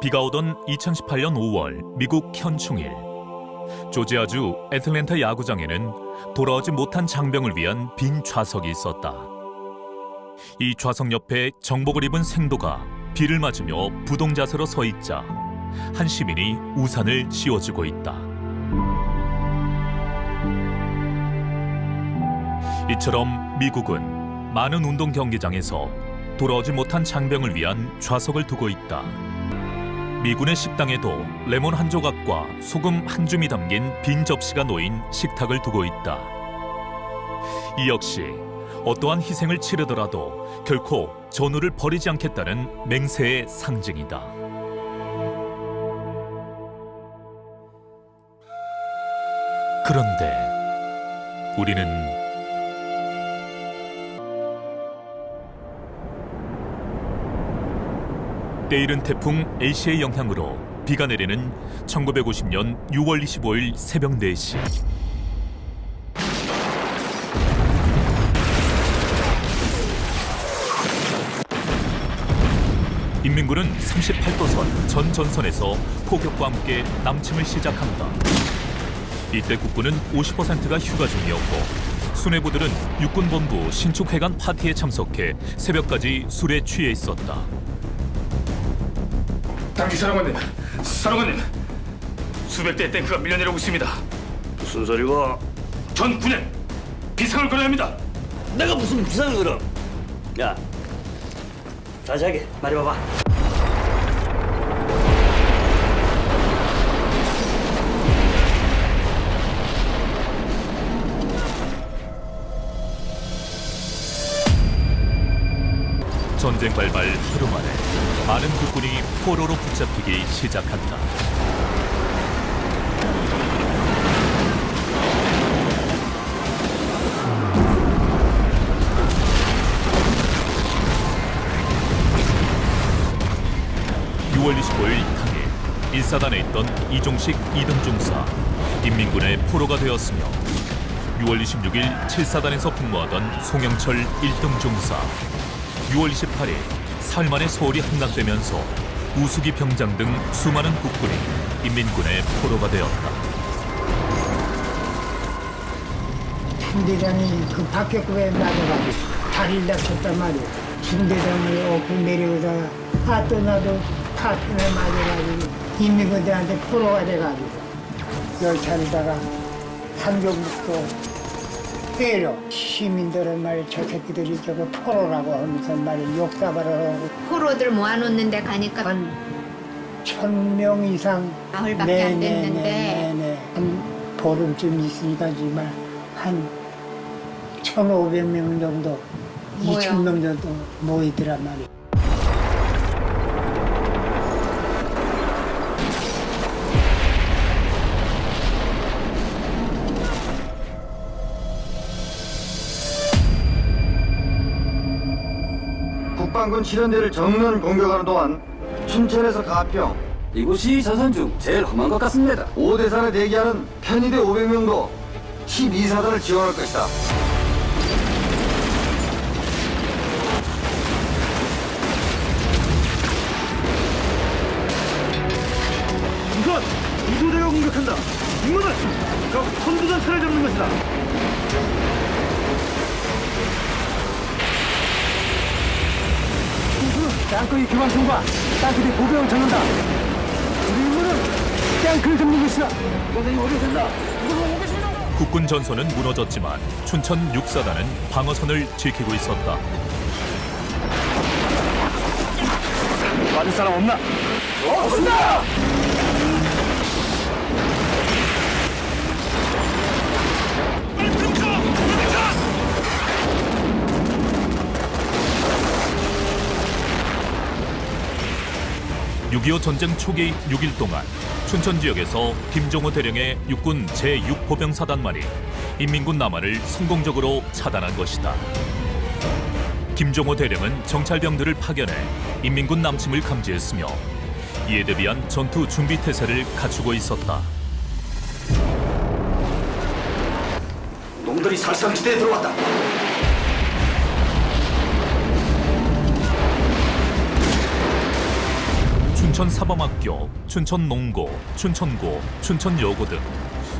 비가 오던 2018년 5월 미국 현충일, 조지아주 애틀랜타 야구장에는 돌아오지 못한 장병을 위한 빈 좌석이 있었다. 이 좌석 옆에 정복을 입은 생도가 비를 맞으며 부동자세로 서 있자 한 시민이 우산을 씌워주고 있다. 이처럼 미국은 많은 운동 경기장에서 돌아오지 못한 장병을 위한 좌석을 두고 있다. 미군의 식당에도 레몬 한 조각과 소금 한 줌이 담긴 빈 접시가 놓인 식탁을 두고 있다. 이 역시 어떠한 희생을 치르더라도 결코 전우를 버리지 않겠다는 맹세의 상징이다. 그런데 우리는 때이른 태풍 에이시의 영향으로 비가 내리는 1950년 6월 25일 새벽 4시. 인민군은 38도선 전 전선에서 포격과 함께 남침을 시작한다. 이때 국군은 50%가 휴가 중이었고 수뇌부들은 육군본부 신축회관 파티에 참석해 새벽까지 술에 취해 있었다. 당시 사령관님, 수백 대의 탱크가 밀려내려오고 있습니다. 무슨 소리고? 전 군에 비상을 걸어야 합니다. 내가 무슨 비상을 걸어? 야, 자세하게 말해봐봐. 전쟁 발발 하루 만에 많은 국군이 포로로 붙잡히기 시작한다. (6월 25일) 당일 1사단에 있던 이종식 2등 중사 인민군의 포로가 되었으며 6월 26일 7사단에서 복무하던 송영철 1등 중사 6월 28일 사흘 만에 서울이 함락되면서 우수기 병장 등 수많은 국군이 인민군의 포로가 되었다. 중대장이 그 박격구에 맞아가지고 다리를 다쳤단 말이야. 중대장을 업고 내려오다가 또 나도 파편에 맞아가지고 인민군들한테 포로가 돼가지고 열차에다가 한경북도 때려 시민들은 말이야 저 새끼들이 저거 포로라고 하면서 말이야 욕사발을 하고 포로들 모아놓는 데 가니까 한 1,000명 이상 나흘밖에 안 됐는데 네네네. 한 보름쯤 있으니까 정말 한 1,500명 정도, 모여. 2,000명 정도 모이더란 말이야. 국방군 실현대를 정면 공격하는 동안 춘천에서 가평, 이곳이 전선 중 제일 험한 것 같습니다. 5대산에 대기하는 편의대 500명도 12사단을 지원할 것이다. 우선 이도대가 공격한다. 임무는 적 선두전차를 잡는 것이다. 땅거리 교관 통과, 땅거리 보병을 잡는다. 우리 임무는 땅크를 잡는 것이다. 이번에 어디 된다. 국군 전선은 무너졌지만 춘천 6사단은 방어선을 지키고 있었다. 맞을 사람 없나? 없습니다. 6.25 전쟁 초기 6일 동안 춘천 지역에서 김종호 대령의 육군 제6보병사단만이 인민군 남하를 성공적으로 차단한 것이다. 김종호 대령은 정찰병들을 파견해 인민군 남침을 감지했으며 이에 대비한 전투 준비 태세를 갖추고 있었다. 놈들이 살상지대에 들어왔다. 춘천사범학교, 춘천농고, 춘천고, 춘천여고 등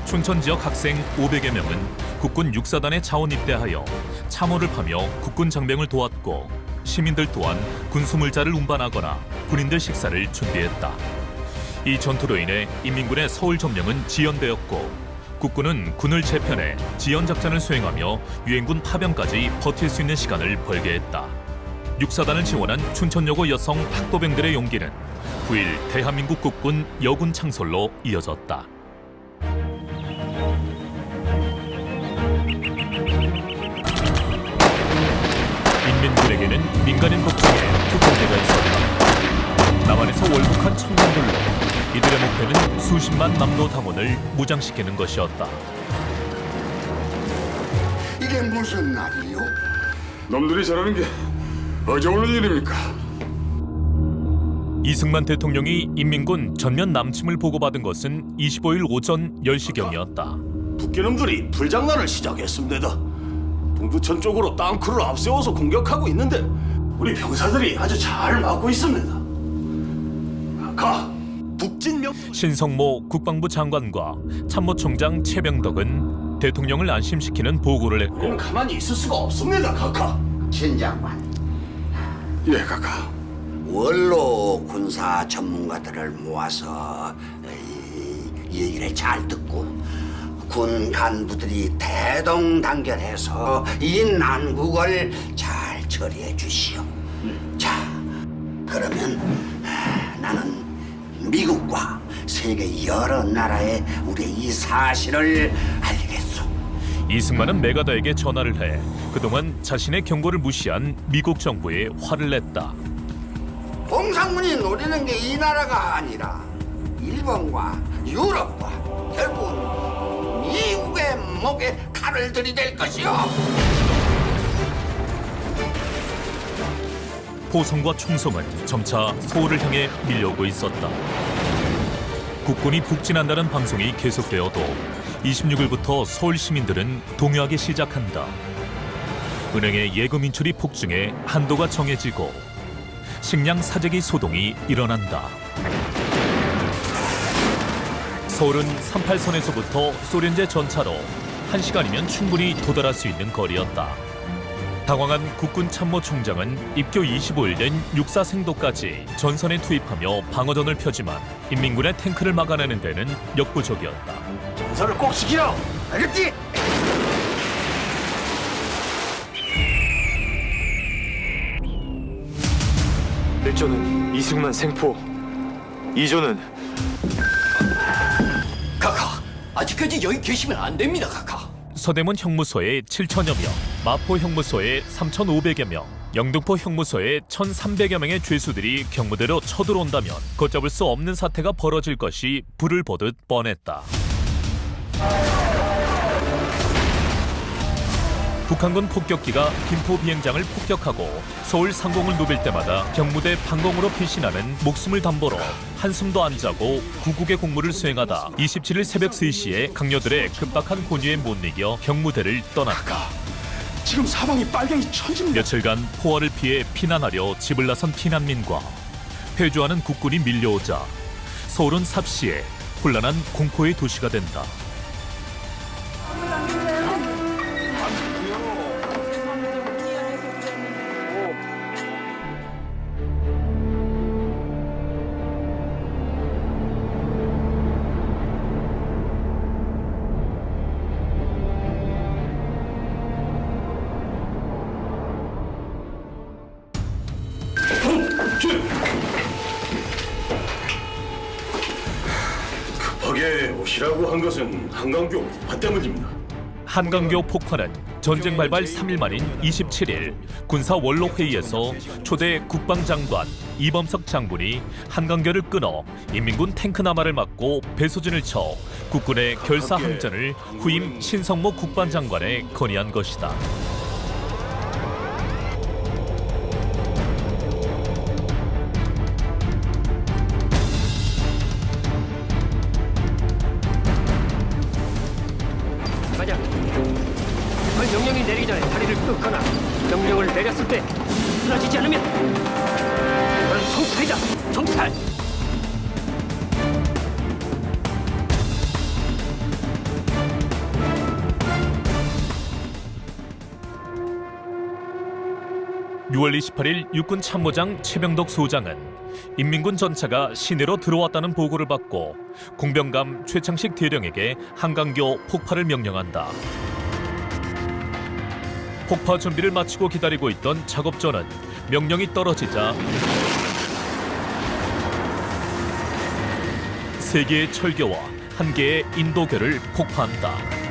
춘천 지역 학생 500여 명은 국군 육사단에 자원 입대하여 참호를 파며 국군 장병을 도왔고, 시민들 또한 군수물자를 운반하거나 군인들 식사를 준비했다. 이 전투로 인해 인민군의 서울 점령은 지연되었고, 국군은 군을 재편해 지연 작전을 수행하며 유엔군 파병까지 버틸 수 있는 시간을 벌게 했다. 육사단을 지원한 춘천여고 여성 학도병들의 용기는 9일 대한민국 국군 여군 창설로 이어졌다. 인민군에게는 민간인 복장에 특권대가 있었다. 남한에서 월북한 청년들로 이들의 목표는 수십만 남도 당원을 무장시키는 것이었다. 이게 무슨 날이요? 놈들이 저러는 게 어제 오는 일입니까? 이승만 대통령이 인민군 전면 남침을 보고받은 것은 25일 오전 10시경이었다. 북괴놈들이 불장난을 시작했습니다. 동두천 쪽으로 땅크를 앞세워서 공격하고 있는데 우리 병사들이 아주 잘 막고 있습니다. 북진명 신성모 국방부 장관과 참모총장 최병덕은 대통령을 안심시키는 보고를 했고, 우리는 가만히 있을 수가 없습니다. 카카. 진 장관, 예, 카카. 원로 군사 전문가들을 모아서 이 얘기를 잘 듣고 군 간부들이 대동단결해서 이 난국을 잘 처리해 주시오. 자, 그러면 나는 미국과 세계 여러 나라에 우리의 이 사실을 알리겠소. 이승만은 메가더에게 전화를 해 그동안 자신의 경고를 무시한 미국 정부에 화를 냈다. 동상군이 노리는 게 이 나라가 아니라 일본과 유럽과 결국은 미국의 목에 칼을 들이댈 것이오. 포성과 총성은 점차 서울을 향해 밀려오고 있었다. 국군이 북진한다는 방송이 계속되어도 26일부터 서울 시민들은 동요하기 시작한다. 은행의 예금 인출이 폭증해 한도가 정해지고 식량 사재기 소동이 일어난다. 서울은 38선에서부터 소련제 전차로 1시간이면 충분히 도달할 수 있는 거리였다. 당황한 국군 참모총장은 입교 25일 된 육사 생도까지 전선에 투입하며 방어전을 펴지만 인민군의 탱크를 막아내는 데는 역부족이었다. 전사를 꼭 지키라. 알겠지? 일조는 이승만 생포, 2조는 카카, 아직까지 여기 계시면 안 됩니다. 카카. 서대문 형무소에 7천여 명, 마포 형무소에 3,500여 명, 영등포 형무소에 1,300여 명의 죄수들이 경무대로 쳐들어온다면 걷잡을 수 없는 사태가 벌어질 것이 불을 보듯 뻔했다. 북한군 폭격기가 김포 비행장을 폭격하고 서울 상공을 누빌 때마다 경무대 방공으로 피신하는 목숨을 담보로 한숨도 안 자고 구국의 공무를 수행하다 27일 새벽 3시에 강요들의 급박한 권유에 못 이겨 경무대를 떠났다. 지금 사방이 빨갱이 천지입니다. 며칠간 포화를 피해 피난하려 집을 나선 피난민과 회주하는 국군이 밀려오자 서울은 삽시에 혼란한 공포의 도시가 된다. 급하게 오시라고 한 것은 한강교 폭파 때문입니다. 한강교 폭파는 전쟁 발발 3일 만인 27일 군사 원로 회의에서 초대 국방장관 이범석 장군이 한강교를 끊어 인민군 탱크 남하를 막고 배수진을 쳐 국군의 결사항전을 후임 신성모 국방장관에 건의한 것이다. 가자. 명령이 내리기 전에 다리를 끊거나 명령을 내렸을 때 쓰러지지 않으면 이건 총살이다. 총살. 6월 28일 육군 참모장 최병덕 소장은 인민군 전차가 시내로 들어왔다는 보고를 받고 공병감 최창식 대령에게 한강교 폭파를 명령한다. 폭파 준비를 마치고 기다리고 있던 작업전은 명령이 떨어지자 3개의 철교와 1개의 인도교를 폭파한다.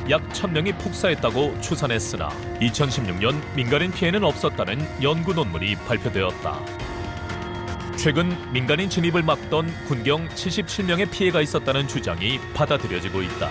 약 1000명이 폭사했다고 추산했으나 2016년 민간인 피해는 없었다는 연구 논문이 발표되었다. 최근 민간인 진입을 막던 군경 77명의 피해가 있었다는 주장이 받아들여지고 있다.